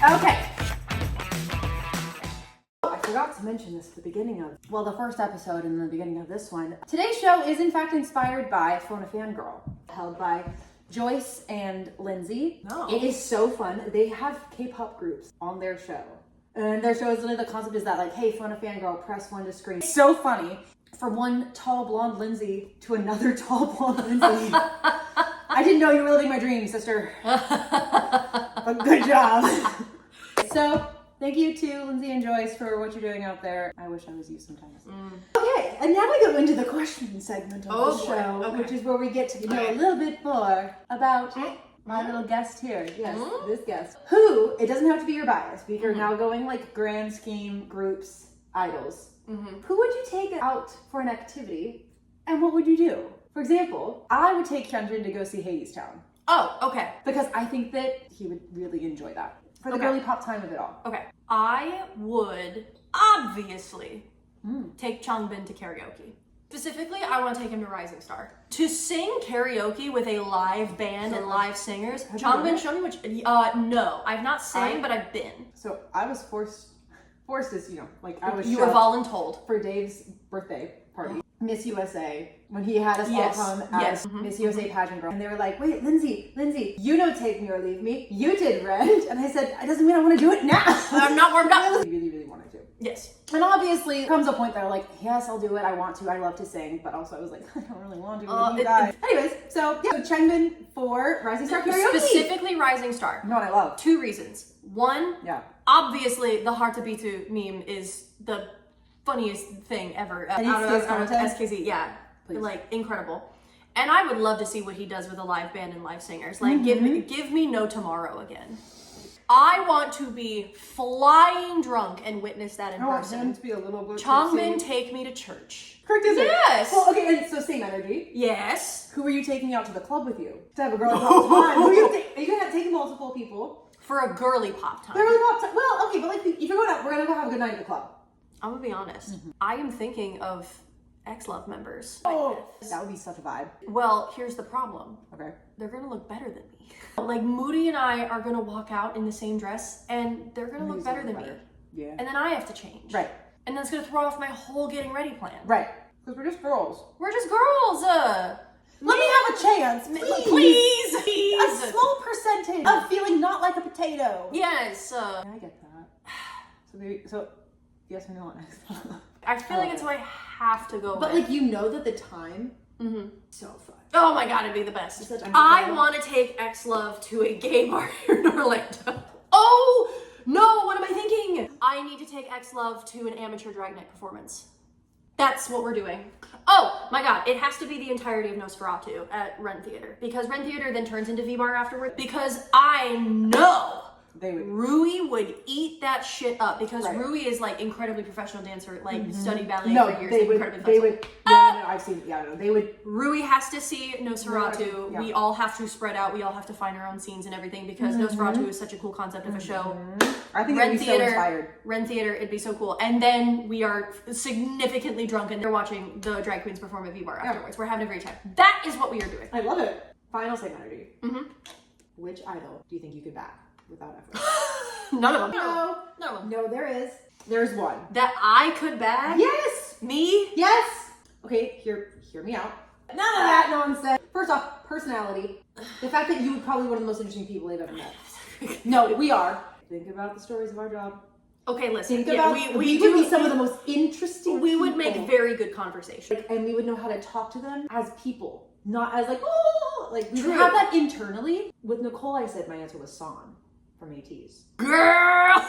Okay. I forgot to mention this at the beginning of, well, the first episode and the beginning of this one. Today's show is in fact inspired by Phone a Fangirl, held by Joyce and Lindsay. Oh. It is so fun. They have K-pop groups on their show. And their show is literally, the concept is that like, hey, Phone a Fangirl, press 1 to scream. It's so funny. From one tall blonde Lindsay to another tall blonde Lindsay. I didn't know you were living my dream, sister. But good job. So, thank you to Lindsay and Joyce for what you're doing out there. I wish I was you sometimes. Okay, and now we go into the question segment of the show, which is where we get to know a little bit more about my little guest here. Yes, this guest. Who, it doesn't have to be your bias, because you're now going like grand scheme groups, idols. Who would you take out for an activity, and what would you do? For example, I would take Hyunjin to go see Hades Town. Oh, okay. Because I think that he would really enjoy that. For the girly pop time of it all. Okay. I would obviously take Changbin to karaoke. Specifically, I want to take him to Rising Star. To sing karaoke with a live band and live singers. Changbin, show me which. No, I've not sang, but I've been. So I was forced as, you know, like I was You were voluntold. For Dave's birthday party. Miss USA, when he had us all come as Miss USA pageant girl. And they were like, wait, Lindsay, you don't take me or leave me. You did, Red. And I said, it doesn't mean I want to do it now. I'm not warmed up. I really wanted to. Yes. And obviously, there comes a point that I'm like, yes, I'll do it. I want to. I love to sing. But also I was like, I don't really want to with you guys. Anyways, so yeah, so Changbin for Rising Star karaoke. Specifically Rising Star. You know what I love? 2 reasons. 1, obviously the Hard to Be To meme is the funniest thing ever out of SKZ. Yeah, like incredible. And I would love to see what he does with a live band and live singers. Like give me No Tomorrow again. I want to be flying drunk and witness that in person. I want to be a little bit Changbin, take me to church. Correct, is it? Yes. Well, okay, and so same energy. Yes. Who are you taking out to the club with you? To have a girly pop time. Who are you are you gonna take multiple people? For a girly pop time. Girly pop time. Well, okay, but like if you're going out, we're gonna go have a good night at the club. I'm gonna be honest. I am thinking of X-Love members. Oh, that would be such a vibe. Well, here's the problem. Okay. They're gonna look better than me. Like Moody and I are gonna walk out in the same dress and they're gonna look better than me. Yeah. And then I have to change. Right. And that's gonna throw off my whole getting ready plan. Right. Because we're just girls. We're just girls. Let me have a chance, please. A small percentage of feeling not like a potato. Yes. I get that. So yes or no on X? I feel like it's who I have to go but with. like you know that the time, so fun. Oh my god, it'd be the best. I want to take X-Love to a gay bar here in Orlando. Oh no, what am I thinking? I need to take X-Love to an amateur drag night performance. That's what we're doing. Oh my god, it has to be the entirety of Nosferatu at Ren Theater. Because Ren Theater then turns into V-Bar afterwards. Because I know Rui would eat that shit up because Rui is like incredibly professional dancer, like studied ballet for years. They would. I've seen. Yeah, no, they would. Rui has to see Nosferatu. We all have to spread out. We all have to find our own scenes and everything because Nosferatu is such a cool concept of a show. I think Ren Theater, so inspired. Ren Theater, it'd be so cool. And then we are significantly drunk and they're watching the drag queens perform at V-Bar afterwards. We're having a great time. That is what we are doing. I love it. Final same energy. Which idol do you think you could back? Without effort. None of them. No, there is. There's one. That I could bag? Yes! Me? Yes! Okay, hear me out. None of that nonsense. First off, personality. The fact that you would probably be one of the most interesting people I've ever met. No, we are. Think about the stories of our job. Okay, listen. Think about we would be some of the most interesting We would make very good conversation. And we would know how to talk to them as people. Not as like, oh, like we would have that internally. With Nicole, I said my answer was San from ATEEZ. Girl!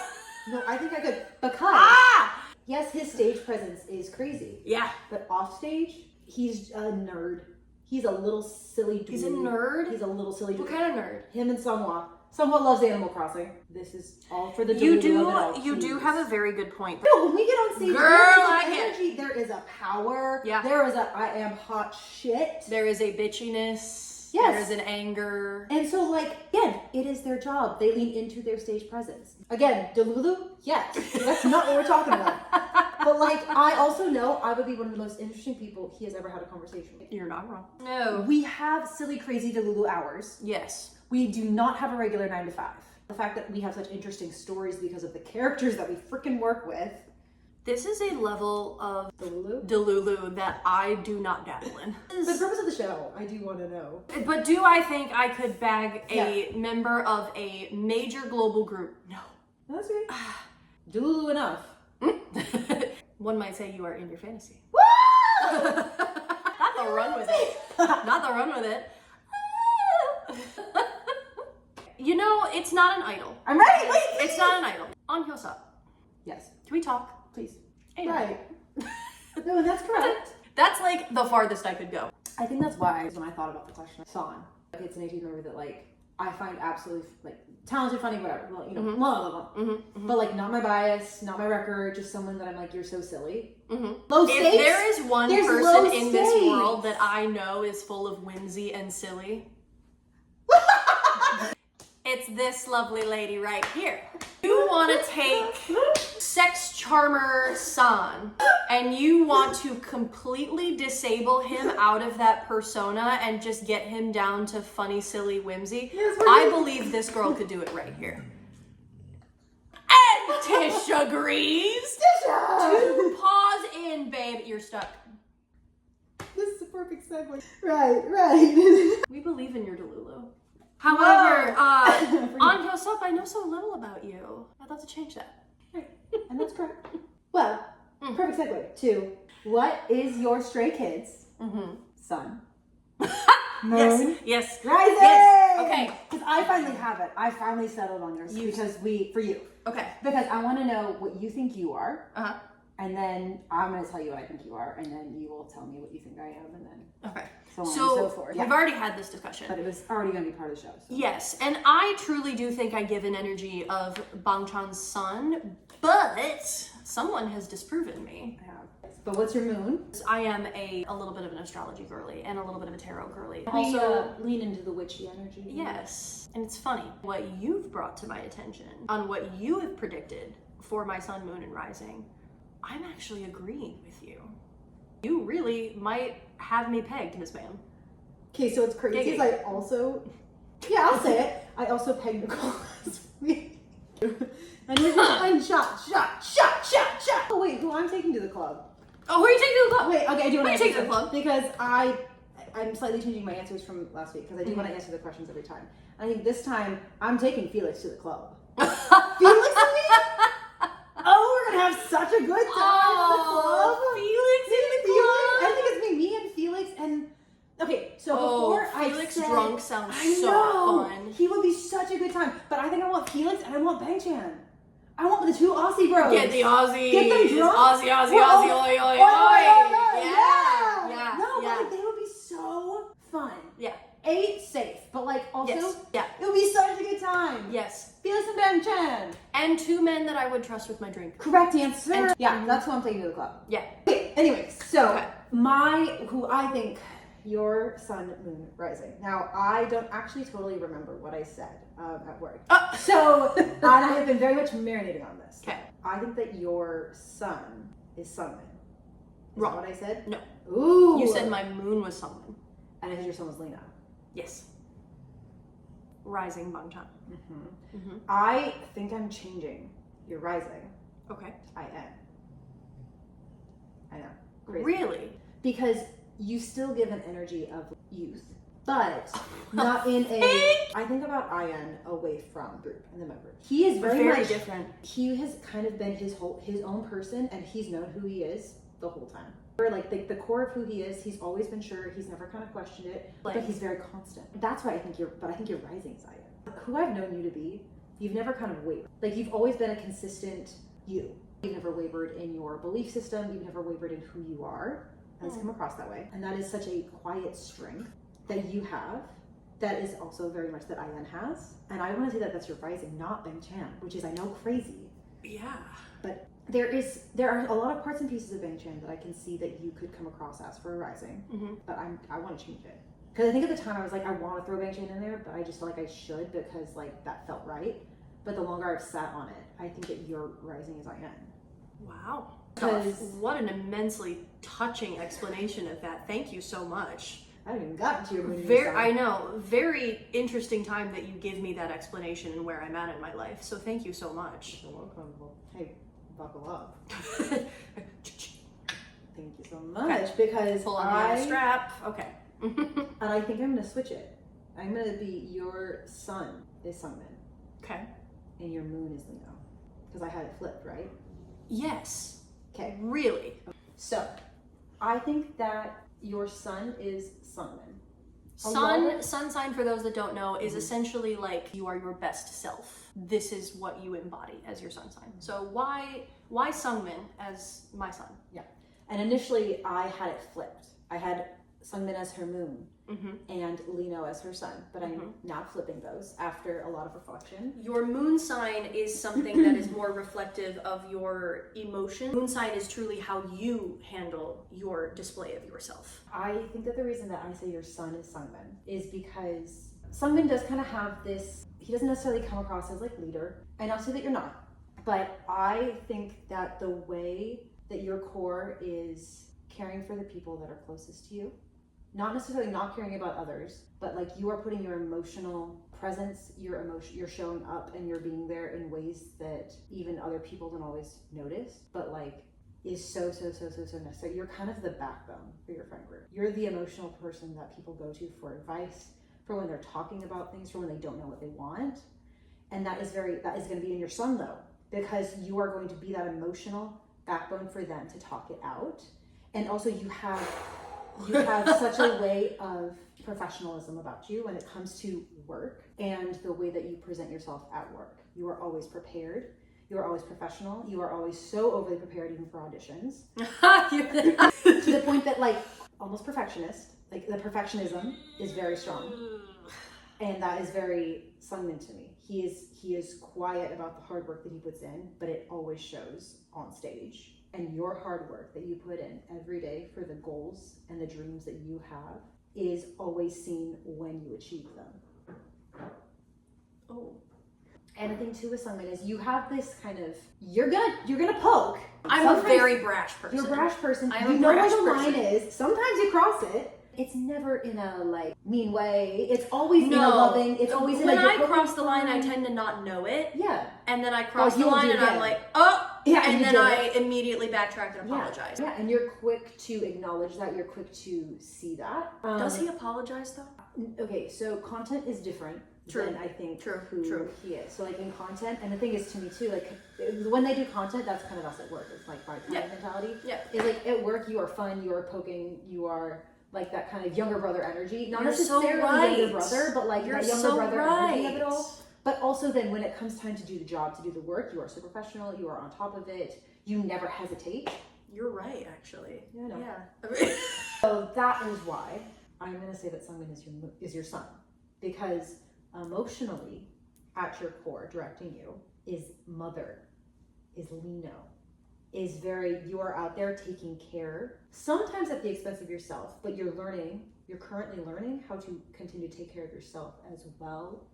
No, I think I could because yes, his stage presence is crazy. Yeah. But off stage, he's a nerd. He's a little silly dude. He's a nerd? He's a little silly dude. What kind of nerd? Him and Sunghwa. Sunghwa loves Animal Crossing. This is all for the You do have a very good point. No, when we get on stage, Girl, there is an energy, there is a power. Yeah. There is a I am hot shit. There is a bitchiness. Yes. There is an anger. And so, like, again, it is their job. They lean into their stage presence. Again, delulu? Yes. That's not what we're talking about. But, like, I also know I would be one of the most interesting people he has ever had a conversation with. You're not wrong. No. We have silly, crazy delulu hours. Yes. We do not have a regular 9 to 5. The fact that we have such interesting stories because of the characters that we freaking work with. This is a level of Delulu? delulu that I do not dabble in. The purpose of the show, I do want to know. But do I think I could bag a member of a major global group? No. That's okay. Delulu enough. One might say you are in your fantasy. Woo! Not the run with it. Not the run with it. You know, it's not an idol. I'm ready. Wait. It's not an idol. On Hyosa. Yes. Can we talk? Please. Hey, Right. No, that's correct. That's like the farthest I could go. I think that's why when I thought about the question, San. Like, it's an 18 member that like I find absolutely like talented, funny, whatever. Well, you know, blah, blah, blah. But like not my bias, not my record, just someone that I'm like, you're so silly. Low stakes. If there is one There's person low in this stakes. world that I know is full of whimsy and silly, it's this lovely lady right here. You want to take sex charmer San and you want to completely disable him out of that persona and just get him down to funny, silly whimsy. Yes, I believe this girl could do it right here. And Tish agrees. Two paws in, babe. You're stuck. This is a perfect segue. Right. We believe in your delulu. However, on Hyosup, I know so little about you. I'd love to change that. Right. And that's correct. Well, perfect segue to what is your Stray Kids son? Moon? Yes. Rising! Yes. Okay. Because I finally have it. I finally settled on yours for you. Okay. Because I want to know what you think you are. Uh-huh. And then I'm going to tell you what I think you are. And then you will tell me what you think I am. And then Okay. so on and so forth. We've already had this discussion. But it was already going to be part of the show. So. Yes, and I truly do think I give an energy of Bangchan's son, but someone has disproven me. I have. But what's your moon? I am a little bit of an astrology girly and a little bit of a tarot girly. Also, lean into the witchy energy. Yes, and it's funny what you've brought to my attention on what you have predicted for my sun, moon, and rising. I'm actually agreeing with you. You really might have me pegged, Miss Ma'am. Okay, so it's crazy because I also, I'll say it. I also pegged Nicole last week. And you're just shot. Oh wait, who I'm taking to the club? Oh, who are you taking to the club? Wait, okay, I do want to take to the club because I'm slightly changing my answers from last week because I do want to answer the questions every time. I think this time I'm taking Felix to the club. Felix and me? Oh, we're gonna have such a good time at the club. Felix in the club. I think it's me and Felix and okay. So before Felix I said, drunk sounds I so know, fun. He would be such a good time. But I think I want Felix and I want Bangchan. I want the two Aussie bros. Get the Aussie. Get them drunk. Aussie, oi. Yeah. No, but like, they would be so fun. Yeah. Safe, but like also, Yeah. it would be such a good time. Yes. Felix and Bangchan. And two men that I would trust with my drink. Correct answer. That's who I'm taking to the club. Yeah. Okay, anyways, so who I think your sun, moon, rising. Now, I don't actually totally remember what I said at work. So, and I have been very much marinating on this. Okay. I think that your sun is Sunman. Is Wrong. that what I said? No. Ooh. You said my moon was someone. And I said your sun was Lena. Yes. Rising Bangchan. I think I'm changing your rising. Okay. I am. I know. Crazy. Really? Because you still give an energy of youth, but not in a. I think about Ian away from group and the members. He is very much different. He has kind of been his own person, and he's known who he is the whole time. Or like the core of who he is, he's always been sure. He's never kind of questioned it, but he's very constant. That's why I think you're. But I think you're rising, Ian. Who I've known you to be, you've never kind of wavered. Like you've always been a consistent you. You've never wavered in your belief system. You've never wavered in who you are. Has come across that way, and that is such a quiet strength that you have that is also very much that Ian has, and I want to say that that's your rising, not Bangchan, which is I know crazy, but there are a lot of parts and pieces of Bangchan that I can see that you could come across as for a rising, but I want to change it because I think at the time I was like I want to throw Bangchan in there, but I just felt like I should because like that felt right, but the longer I've sat on it, I think that your rising is Ian. Wow. Because what an immensely touching explanation of that. Thank you so much. I haven't even gotten to your moon. I know. Very interesting time that you give me that explanation and where I'm at in my life. So thank you so much. You're welcome. Well, hey, buckle up. Thank you so much because pull on the strap. Okay. And I think I'm gonna switch it. I'm gonna be your sun is Sungmin. Okay. And your moon is Lino. Because I had it flipped, right? Yes. Okay. Really? So, I think that your sun is Sungmin. Sun sign, for those that don't know, is essentially like you are your best self. This is what you embody as your sun sign. So why Sungmin as my sun? Yeah. And initially I had it flipped. I had Sungmin as her moon and Lino as her sun, but I'm now flipping those after a lot of reflection. Your moon sign is something that is more reflective of your emotion. Moon sign is truly how you handle your display of yourself. I think that the reason that I say your sun is Sungmin is because Sungmin does kind of have this, he doesn't necessarily come across as like leader, and I'll say that you're not, but I think that the way that your core is caring for the people that are closest to you, not necessarily not caring about others, but like you are putting your emotional presence, you're showing up and you're being there in ways that even other people don't always notice, but like is so necessary. You're kind of the backbone for your friend group. You're the emotional person that people go to for advice, for when they're talking about things, for when they don't know what they want. And that is going to be in your sun though, because you are going to be that emotional backbone for them to talk it out. And also you have such a way of professionalism about you when it comes to work and the way that you present yourself at work. You are always prepared. You are always professional. You are always so overly prepared even for auditions. To the point that like almost perfectionist, like the perfectionism is very strong. And that is very Sungmin to me. He is quiet about the hard work that he puts in, but it always shows on stage. And your hard work that you put in every day for the goals and the dreams that you have is always seen when you achieve them. Oh. And the thing too with Sungmin is you have this kind of, you're gonna poke. I'm a very brash person. You're a brash person. You know where the line is. Sometimes you cross it. It's never in a like mean way. It's always in a loving. It's always in a. When I cross the line, I tend to not know it. Yeah. And then I cross the line, and I'm like, oh. Yeah. And then I immediately backtrack and apologize. Yeah. And you're quick to acknowledge that. You're quick to see that. Does he apologize though? Okay, so content is different. Than I think who he is. So like in content, and the thing is to me too, like when they do content, that's kind of us at work. It's like my mentality. Yeah. It's like at work, you are fun, you are poking, you are like that kind of younger brother energy. Not necessarily younger brother, but like that younger brother energy of it all. But also then when it comes time to do the job, to do the work, you are so professional, you are on top of it, you never hesitate. You're right, actually. Yeah, no. Yeah. So that is why I'm gonna say that Sungmin is your son. Because emotionally, at your core, directing you is mother, is Lino, is you are out there taking care, sometimes at the expense of yourself, but you're currently learning how to continue to take care of yourself as well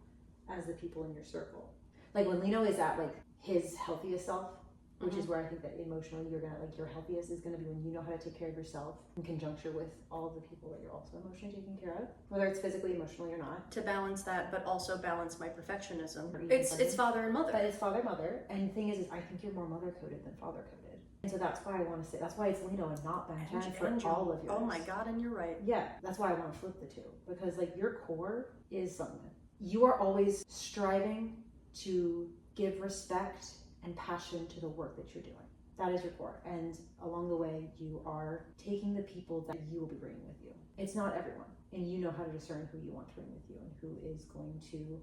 as the people in your circle. Like when Lino is at like his healthiest self, which is where I think that emotionally you're gonna like your healthiest is gonna be when you know how to take care of yourself in conjunction with all of the people that you're also emotionally taking care of, whether it's physically, emotionally or not. To balance that, but also balance my perfectionism. It's father and mother. But it's father, mother, and the thing is I think you're more mother coded than father coded, and so that's why I want to say that's why it's Lino and not Benjen for all of yours. Oh my god, and you're right. Yeah, that's why I want to flip the two because like your core is Sungmin. You are always striving to give respect and passion to the work that you're doing. That is your core. And along the way, you are taking the people that you will be bringing with you. It's not everyone. And you know how to discern who you want to bring with you and who is going to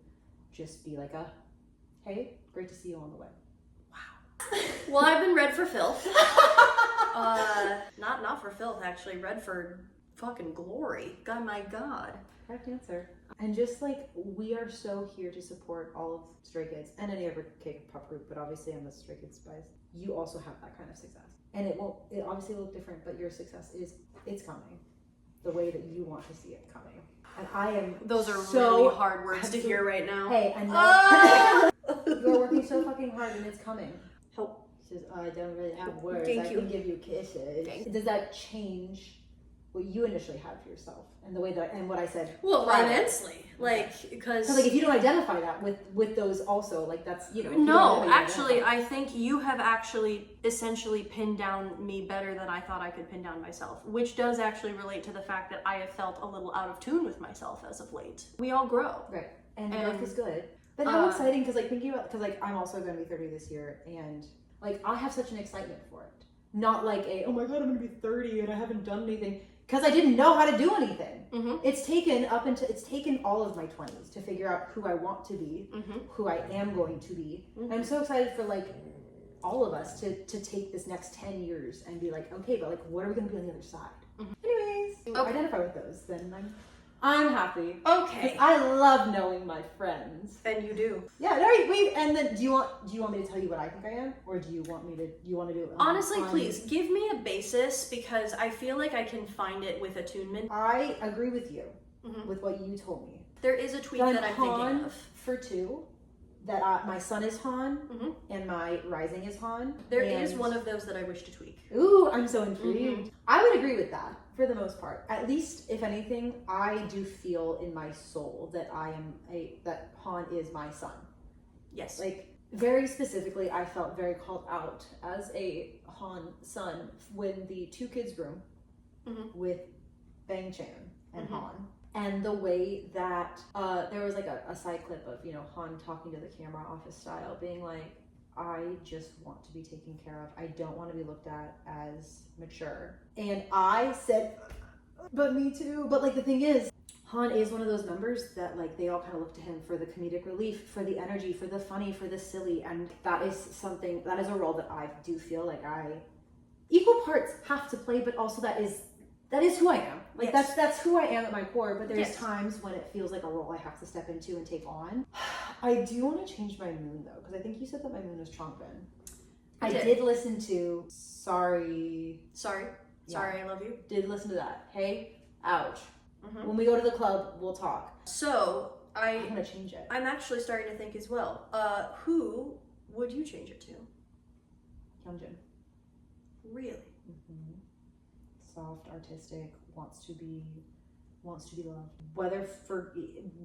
just be like hey, great to see you on the way. Wow. Well, I've been read for filth. Not for filth, actually. Read for fucking glory. God, my God. Correct answer. And just like we are so here to support all of Stray Kids and any other K-pop group, but obviously I'm the Stray Kids bias. You also have that kind of success, and it obviously look different, but your success it's coming, the way that you want to see it coming. And I am. Those are so really hard words to hear right now. Hey, I know you're working so fucking hard, and it's coming. Help. Says I don't really have words. Thank I you. can give you kisses. Does that change what you initially had for yourself, and the way that and what I said. Well, prior. immensely, like because like if you don't identify that with those also, like that's if you no, don't actually, I think you have actually essentially pinned down me better than I thought I could pin down myself, which does actually relate to the fact that I have felt a little out of tune with myself as of late. We all grow, right, and growth is good. But how exciting, because like thinking about, because like I'm also going to be 30 this year, and like I have such an excitement for it. Not like oh my god, I'm going to be 30 and I haven't done anything, because I didn't know how to do anything. Mm-hmm. It's taken all of my 20s to figure out who I want to be, who I am going to be. And I'm so excited for like all of us to take this next 10 years and be like, okay, but like what are we going to be on the other side? Anyways, identify with those, then I'm happy. Okay. Because I love knowing my friends. And you do. Yeah, wait, and then do you want me to tell you what I think I am? Or do you want to do it? Honestly, please, give me a basis, because I feel like I can find it with attunement. I agree with you, with what you told me. There is a tweet that I'm thinking of. For 2, that my sun is Han, and my rising is Han. There is one of those that I wish to tweak. Ooh, I'm so intrigued. I would agree with that, for the most part. At least, if anything, I do feel in my soul that that Han is my sun. Yes. Like, very specifically, I felt very called out as a Han son when the 2 kids room with Bang Chan and Han. And the way that there was like a side clip of, Han talking to the camera office style, being like, I just want to be taken care of. I don't want to be looked at as mature. And I said, but me too. But like the thing is, Han is one of those members that like they all kind of look to him for the comedic relief, for the energy, for the funny, for the silly. And that is a role that I do feel like I equal parts have to play, but also that is who I am. Like that's who I am at my core, but there's times when it feels like a role I have to step into and take on. I do want to change my moon though, because I think you said that my moon is Chongbin. I did listen to Sorry, I love you. Did listen to that. Hey, ouch. When we go to the club, we'll talk. So I'm gonna change it. I'm actually starting to think as well. Who would you change it to? Hyunjin. Really? Soft, artistic, wants to be loved.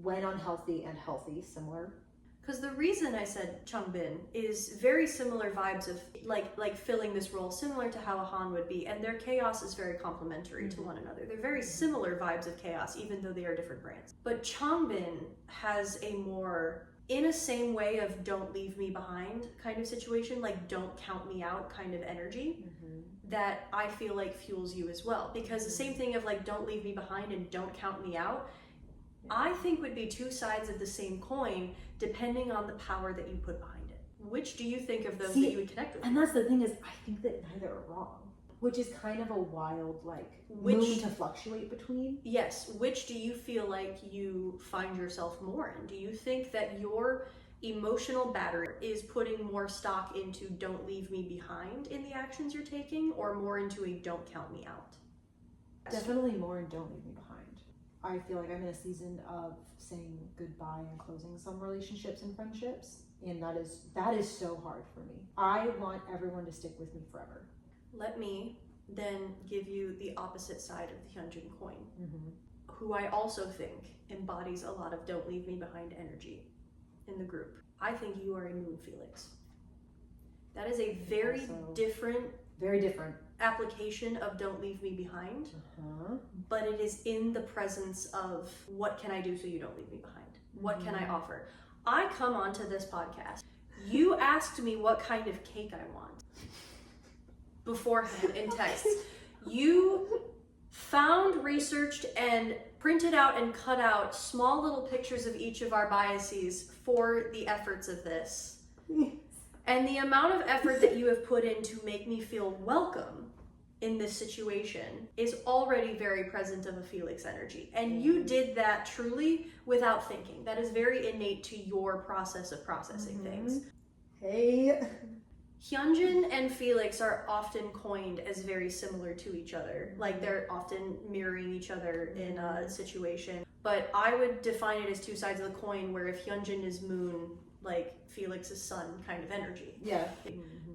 When unhealthy and healthy, similar. Because the reason I said Changbin is very similar vibes of like filling this role, similar to how a Han would be, and their chaos is very complementary to one another. They're very similar vibes of chaos, even though they are different brands. But Changbin has a more, in a same way of don't leave me behind kind of situation, like don't count me out kind of energy, that I feel like fuels you as well. Because the same thing of like don't leave me behind and don't count me out, I think would be 2 sides of the same coin, depending on the power that you put behind it. Which do you think of those that you would connect with? And that's the thing is, I think that neither are wrong. Which is kind of a wild, moon to fluctuate between. Yes. Which do you feel like you find yourself more in? Do you think that your emotional battery is putting more stock into don't leave me behind in the actions you're taking, or more into a don't count me out? Definitely more in don't leave me behind. I feel like I'm in a season of saying goodbye and closing some relationships and friendships, and that is so hard for me. I want everyone to stick with me forever. Let me then give you the opposite side of the Hyunjin coin, who I also think embodies a lot of don't leave me behind energy in the group. I think you are a Moon Felix. That is a very different application of don't leave me behind, but it is in the presence of what can I do so you don't leave me behind? What can I offer? I come onto this podcast. You asked me what kind of cake I want beforehand in text. You found, researched, and printed out and cut out small little pictures of each of our biases for the efforts of this. And the amount of effort that you have put in to make me feel welcome in this situation is already very present of a Felix energy. And you did that truly without thinking. That is very innate to your process of processing things. Hey. Hyunjin and Felix are often coined as very similar to each other. Like they're often mirroring each other in a situation. But I would define it as 2 sides of the coin, where if Hyunjin is moon, like Felix is sun kind of energy. Yeah.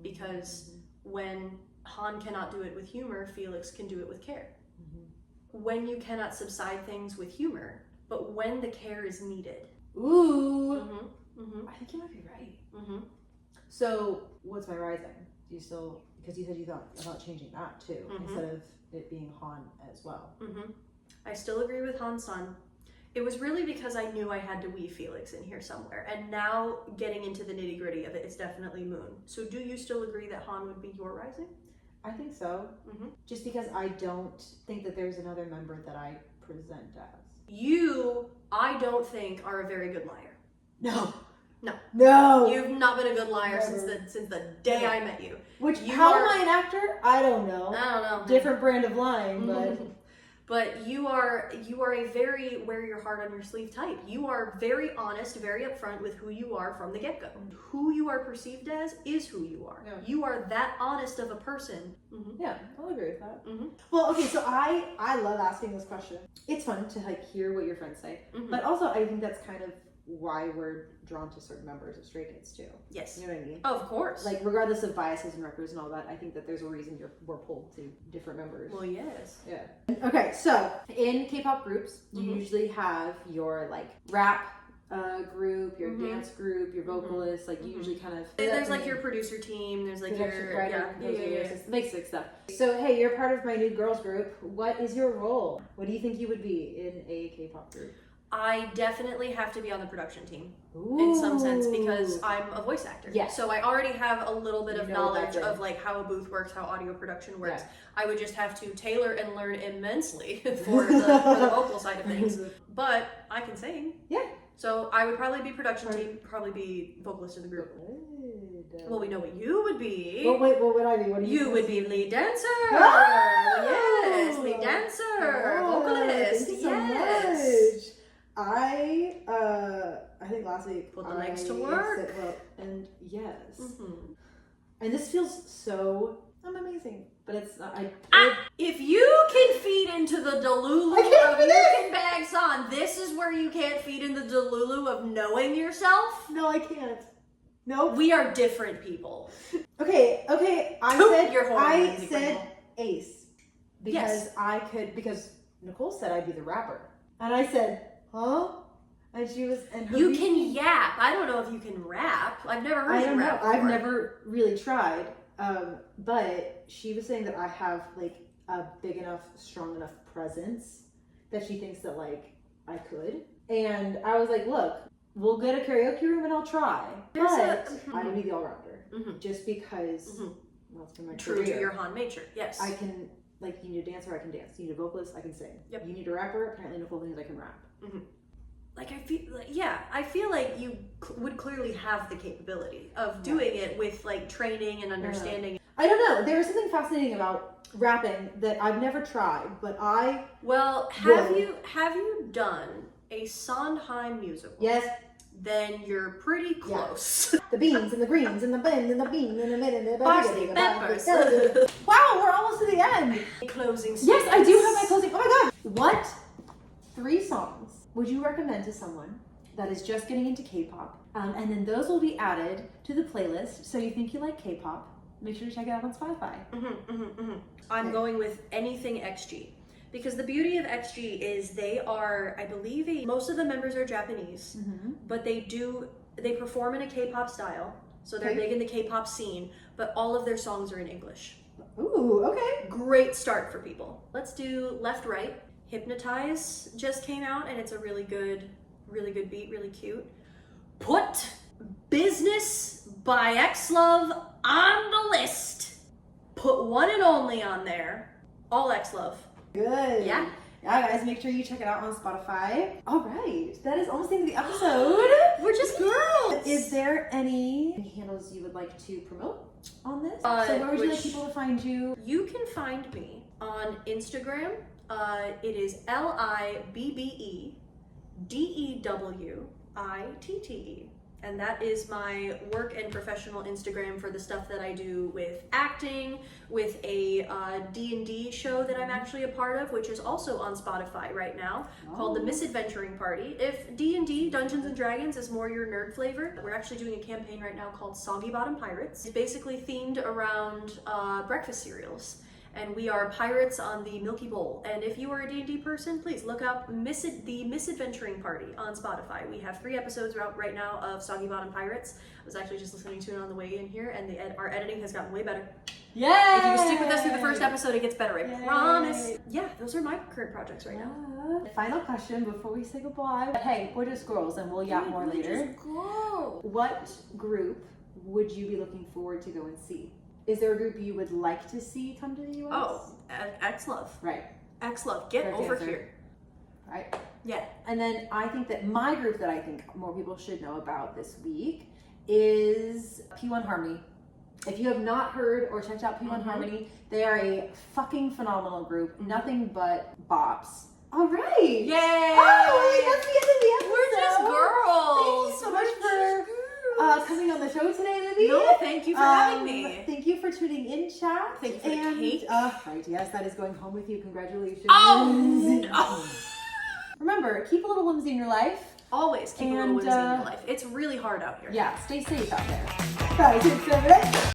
Because when Han cannot do it with humor, Felix can do it with care. when you cannot subside things with humor, but when the care is needed. Ooh. Mm-hmm. I think you might be right. Mm-hmm. So, what's my rising? Do you still, because you said you thought about changing that too, instead of it being Han as well. Mm-hmm. I still agree with Han San. It was really because I knew I had to weave Felix in here somewhere, and now getting into the nitty gritty of it, it's definitely Moon. So do you still agree that Han would be your rising? I think so. Just because I don't think that there's another member that I present as. You, I don't think, are a very good liar. No. No. No. You've not been a good liar since the day I met you. Which, you how are, am I an actor? I don't know. I don't know. Different brand of lying, but... But you are a very wear your heart on your sleeve type. You are very honest, very upfront with who you are from the get-go. Who you are perceived as is who you are. Yeah. You are that honest of a person. Yeah, I'll agree with that. Well, okay, so I love asking this question. It's fun to like hear what your friends say, but also I think that's kind of why we're drawn to certain members of Stray Kids too. Yes. You know what I mean? Of course. Like regardless of biases and records and all that, I think that there's a reason we're pulled to different members. Well, yes. Yeah. Okay, so in K-pop groups, you usually have your like rap group, your dance group, your vocalist, like you usually kind of... There's like your producer team, there's like your... basic stuff. So hey, you're part of my new girls group. What is your role? What do you think you would be in a K-pop group? I definitely have to be on the production team. Ooh. In some sense, because I'm a voice actor. Yeah. So I already have a little bit of knowledge what of like how a booth works, how audio production works. Yeah. I would just have to tailor and learn immensely for the vocal side of things. But I can sing. Yeah. So I would probably be production team, probably be vocalist in the group. Good. Well, we know what you would be. Well, wait, what would I be? What do You would be lead dancer. Oh! Yes, lead dancer, vocalist. Thank you so Yes. much. I think last week Put the legs to work. said, well, and yes, and this feels so amazing, but it's not. If you can feed into the delulu of you can bag on, this is where you can't feed in the delulu of knowing yourself. No, I can't. No, We are different people. Okay. I said Ace because Yes. because Nicole said I'd be the rapper, and I said, huh? And she was, and her You can yap. I don't know if you can rap. I've never heard you rap before. I've never really tried. But she was saying that I have like a big enough, strong enough presence that she thinks that like I could. And I was like, look, we'll get a karaoke room and I'll try. But I would be the all-rounder. Just because well, it's been my True career. to your Han nature, yes. I can, like, you need a dancer, I can dance. You need a vocalist, I can sing. Yep. You need a rapper, apparently Nicole thinks I can rap. Like I feel like you would clearly have the capability of doing it with like training and understanding. I don't know. There was something fascinating about rapping that I've never tried, but Well, have you done a Sondheim musical? Yes. Then you're pretty close. The beans and the greens and the blend and the bean and the mid and the Parsley, peppers. Wow, we're almost to the end. Closing. Yes, I do have my closing. Oh my god. What 3 songs would you recommend to someone that is just getting into K-pop? And then those will be added to the playlist. So you think you like K-pop? Make sure to check it out on Spotify. I'm going with anything XG. Because the beauty of XG is they are, I believe, most of the members are Japanese, but they perform in a K-pop style. So they're big in the K-pop scene, but all of their songs are in English. Ooh, okay. Great start for people. Let's do Left Right. Hypnotize just came out and it's a really good beat, really cute. Put Business by X-Love on the list. Put One and Only on there. All X-Love. Good. Yeah. Yeah, guys, make sure you check it out on Spotify. All right, that is almost the end of the episode. We're just girls. Is there any handles you would like to promote on this? So where would you like people to find you? You can find me on Instagram. It is LIBBEDEWITTE. And that is my work and professional Instagram for the stuff that I do with acting, with a D&D show that I'm actually a part of, which is also on Spotify right now, called The Misadventuring Party. If D&D, Dungeons & Dragons, is more your nerd flavor, we're actually doing a campaign right now called Soggy Bottom Pirates. It's basically themed around breakfast cereals. and we are pirates on the Milky Bowl. And if you are a D&D person, please look up the Misadventuring Party on Spotify. We have 3 episodes out right now of Soggy Bottom Pirates. I was actually just listening to it on the way in here, and our editing has gotten way better. Yeah. If you stick with us through the first episode, it gets better, I Yay. promise. Yeah, those are my current projects right now. Final question before we say goodbye. Hey, we're just girls and we'll yap more later. What group would you be looking forward to go and see? Is there a group you would like to see come to the US? Oh, X-Love. Right. X-Love, get Correct over answer. here. Right. Yeah. And then I think that my group that I think more people should know about this week is P1 Harmony. If you have not heard or checked out P1 Harmony, they are a fucking phenomenal group. Nothing but bops. All right. Yay! Oh, that's the end of the episode. We're just girls. Thank you so much for coming on the show today, Libby. No, thank you for having me. Thank you for tuning in, chat. Thank you for the cake. Right, yes, that is going home with you. Congratulations. Oh, no. Remember, keep a little whimsy in your life. Always keep a little whimsy in your life. It's really hard out here. Yeah, stay safe out there. 5, 6, 7, 8.